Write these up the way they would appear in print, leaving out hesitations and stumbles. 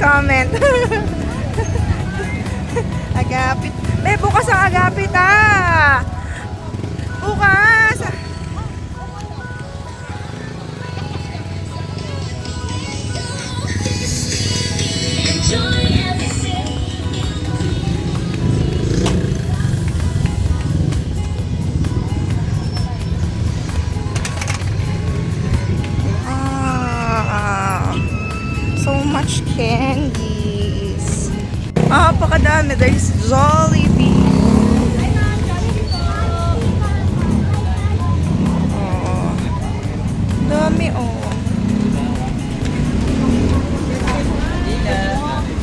comment. Agapit. May bukas ang agapit ah. Bukas. So much candies. Pakadami. There's Jollibee. Oh, dami oh.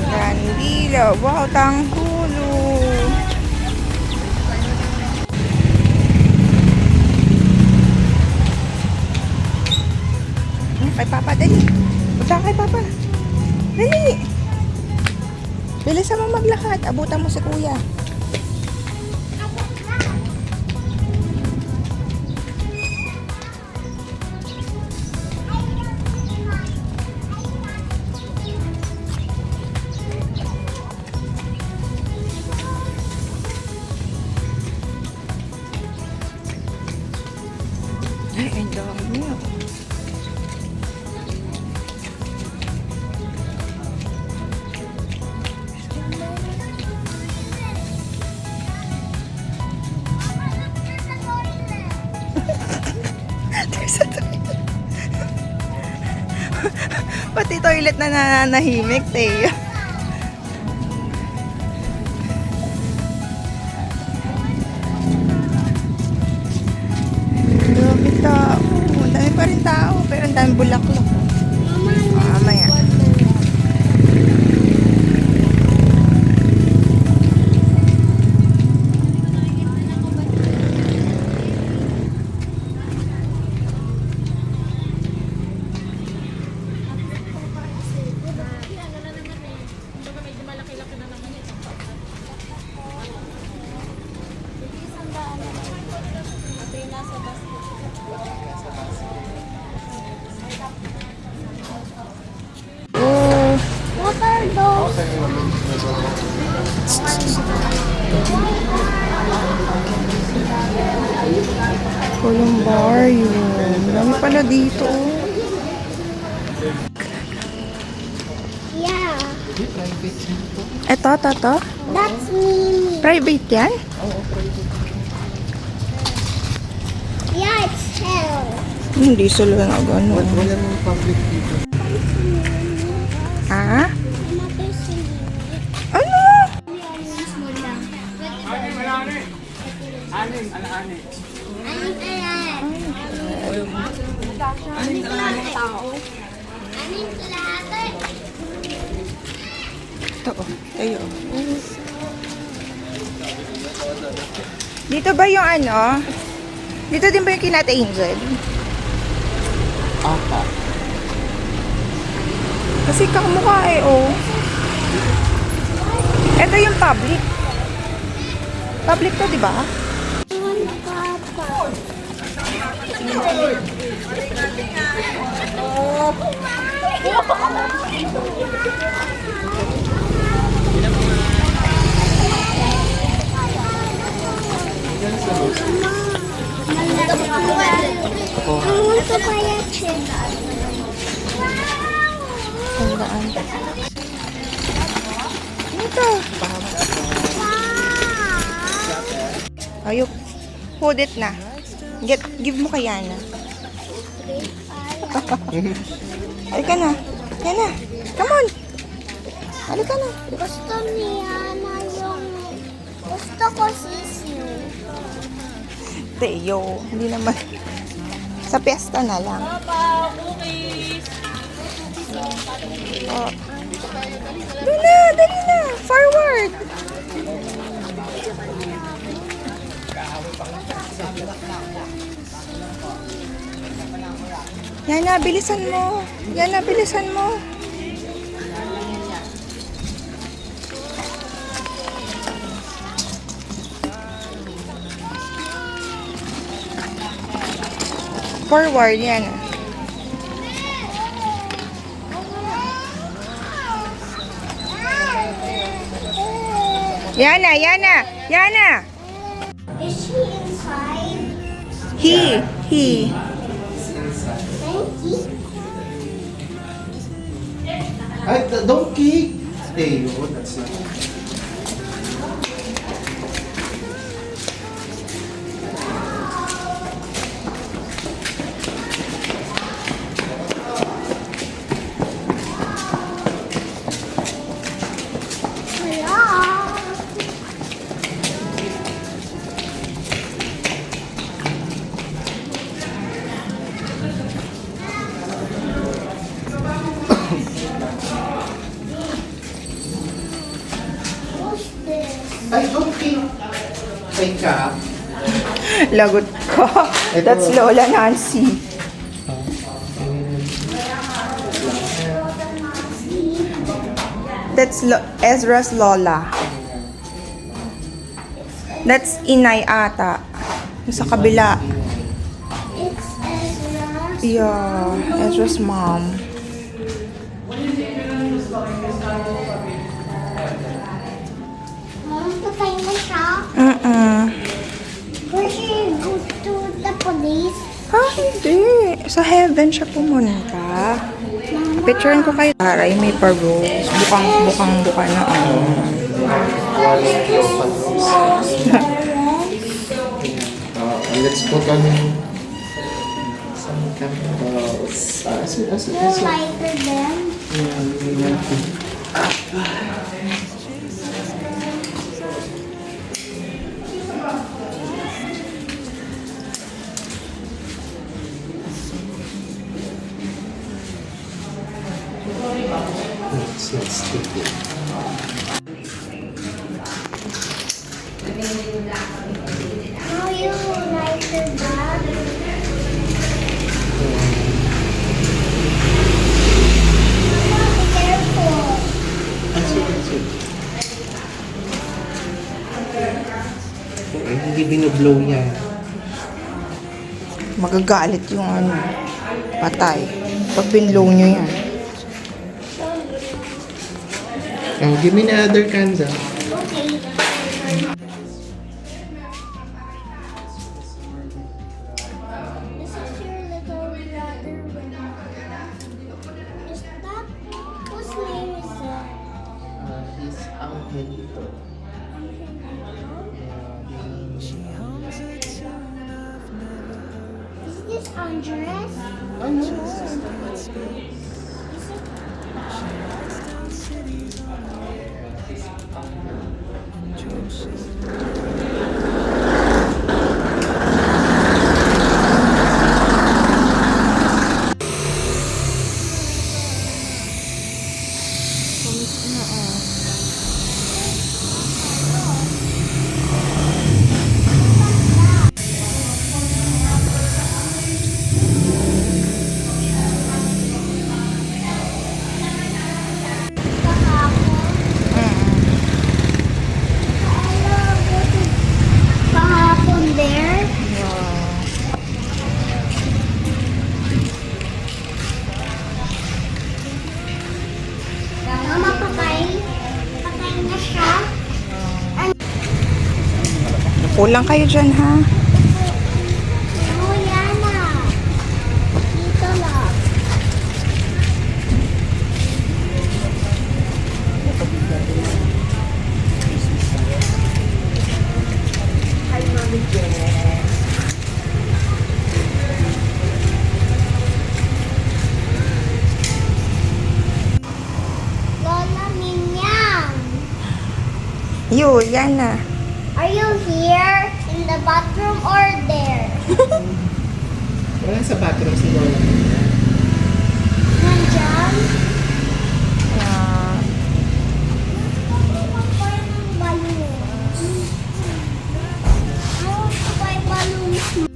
Gandila. Wow, tanggulo. Kay Papa, dali. Punta kay Papa. Dali. Bilisan mo maglakad. Abutan mo si Kuya. Ay, ang dami. Pati toilet na nananahimik, Teo. Dami tao. Ang dami pa rin tao. Pero ang dami bulaklak. Mamaya. What are those? Columbarium. Dami pala dito. Yeah. Ito. That's Mimi. Private yan? Yeah, it's hell. Hindi sila na gano'n. Wala mong public dito. Ha? Ano? Ito oh. Tayo. Dito ba yung ano? Dito din ba yung kinata Angel? Apa. Kasi kakamukha eh, oh. Ito yung public. Public to, di ba? Tandaan. Ito. Ayok. Hold it na. Give mo kay Yana. Ay ka na. Yana. Come on. Halika na. Gusto niya na yung... Gusto ko sisiyo. Teo. Hindi naman. Sa piyesta na lang. Oh. Doon na. Dali na. Forward. Yana, bilisan mo. Yana, bilisan mo. Forward, Yana. Yana, Yana, Yana. Is she inside? He. Thank you. Ay, don't kick. Stay. Oh, that's not. Hello. What's this? Ay, don't kick. Kay ka. Lagot ko. That's Lola Nancy. That's Ezra's Lola. That's Inay ata. Yung sa kabila. It's Ezra. Yeah, Ezra's mom. Mom, patay na siya. Where she go to the police? Hindi. Sa heaven siya pumunta. Picturean ko kayo. Aray, may pa-rose. Bukang-buka na ano. Quality of photos. Let's put on some candles. They're lighter than. Let's stick it. How you lighter than? Be careful. Ay, hindi binublow niya. Magagalit yung ano. Patay. Pag binlow nyo yan. Oh, give me another candle. Okay. This is your little brother. Is that whose name is that? He's Angelito. Is this Andres? Ano? Is it? Kahapon there. Mama, patay. Patay na siya. Kulang kayo dyan, ha? Oh, Yana. Dito lang. Lola Minyang. You, Yana. Are you here in the bathroom or there? Wala sa bathroom si Lola. Nandyan? Yeah. Ako mag-buy ng balloons. I want to buy balloons.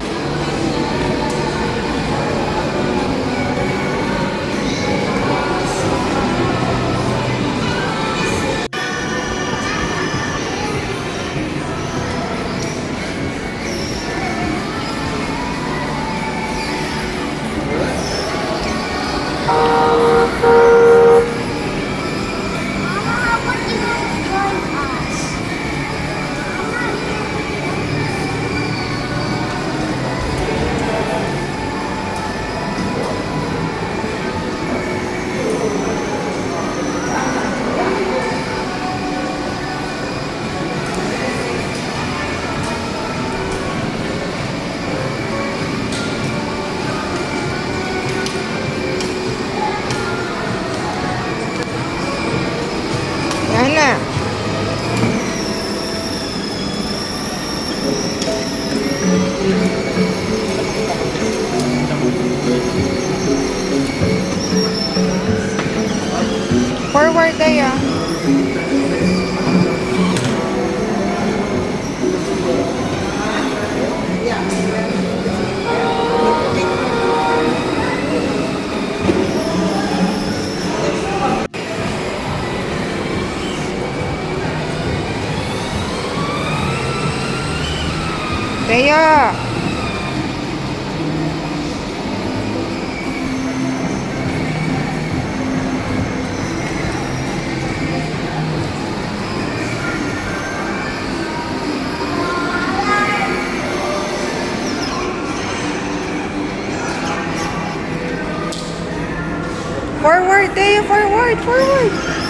Rhea! Forward, Rhea! Forward! Forward!